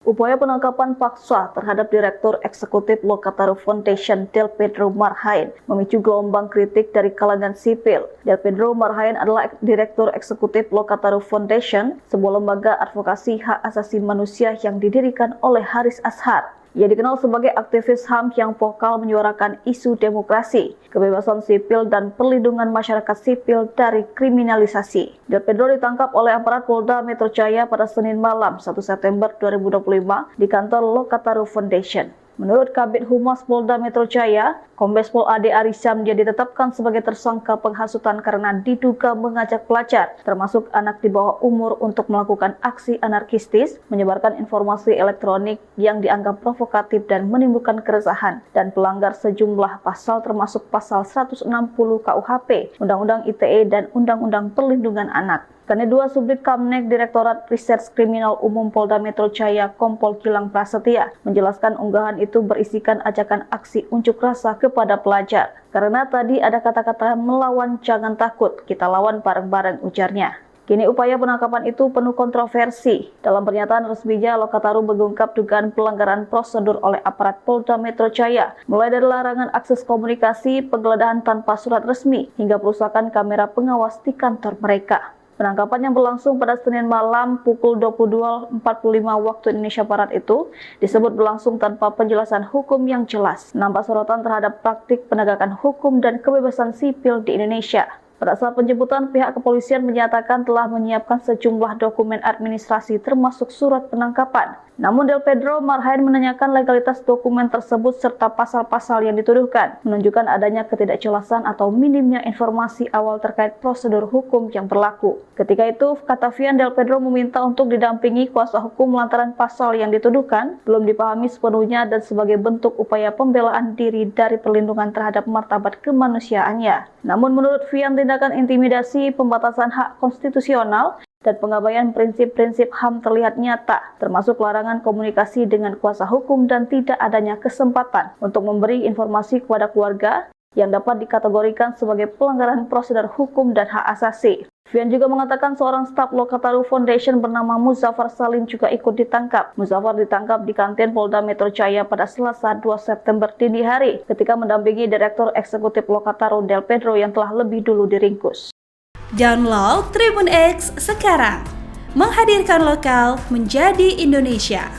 Upaya penangkapan paksa terhadap Direktur Eksekutif Lokataru Foundation Del Pedro Marhain memicu gelombang kritik dari kalangan sipil. Del Pedro Marhain adalah Direktur Eksekutif Lokataru Foundation, sebuah lembaga advokasi hak asasi manusia yang didirikan oleh Haris Azhar. Ia dikenal sebagai aktivis HAM yang vokal menyuarakan isu demokrasi, kebebasan sipil, dan perlindungan masyarakat sipil dari kriminalisasi. Del Pedro ditangkap oleh aparat Polda Metro Jaya pada Senin malam 1 September 2025 di kantor Lokataru Foundation. Menurut Kabid Humas Polda Metro Jaya, Kombes Pol Ade Arisam, dia ditetapkan sebagai tersangka penghasutan karena diduga mengajak pelajar, termasuk anak di bawah umur, untuk melakukan aksi anarkistis, menyebarkan informasi elektronik yang dianggap provokatif dan menimbulkan keresahan, dan pelanggar sejumlah pasal termasuk pasal 160 KUHP, Undang-Undang ITE, dan Undang-Undang Perlindungan Anak. Kanit-2 Subdit Kamnek Direktorat Reserse Kriminal Umum Polda Metro Jaya Kompol Gilang Prasetya menjelaskan unggahan itu berisikan ajakan aksi unjuk rasa kepada pelajar. Karena tadi ada kata-kata melawan jangan takut, kita lawan bareng-bareng, ujarnya. Kini upaya penangkapan itu penuh kontroversi. Dalam pernyataan resminya, Lokataru mengungkap dugaan pelanggaran prosedur oleh aparat Polda Metro Jaya, mulai dari larangan akses komunikasi, penggeledahan tanpa surat resmi, hingga perusakan kamera pengawas di kantor mereka. Penangkapan yang berlangsung pada Senin malam pukul 22.45 waktu Indonesia Barat itu disebut berlangsung tanpa penjelasan hukum yang jelas, nampak sorotan terhadap praktik penegakan hukum dan kebebasan sipil di Indonesia. Pada saat penjemputan, pihak kepolisian menyatakan telah menyiapkan sejumlah dokumen administrasi termasuk surat penangkapan. Namun Del Pedro Marhain menanyakan legalitas dokumen tersebut serta pasal-pasal yang dituduhkan, menunjukkan adanya ketidakjelasan atau minimnya informasi awal terkait prosedur hukum yang berlaku. Ketika itu, kata Fian, Del Pedro meminta untuk didampingi kuasa hukum lantaran pasal yang dituduhkan belum dipahami sepenuhnya dan sebagai bentuk upaya pembelaan diri dari perlindungan terhadap martabat kemanusiaannya. Namun menurut Fian, tindakan intimidasi, pembatasan hak konstitusional, dan pengabaian prinsip-prinsip HAM terlihat nyata, termasuk larangan komunikasi dengan kuasa hukum dan tidak adanya kesempatan untuk memberi informasi kepada keluarga yang dapat dikategorikan sebagai pelanggaran prosedur hukum dan hak asasi. Fian juga mengatakan seorang staf Lokataru Foundation bernama Muzaffar Salim juga ikut ditangkap. Muzaffar ditangkap di kantin Polda Metro Jaya pada Selasa 2 September dini hari ketika mendampingi Direktur Eksekutif Lokataru Del Pedro yang telah lebih dulu diringkus. Download Tribun X sekarang, menghadirkan lokal menjadi Indonesia.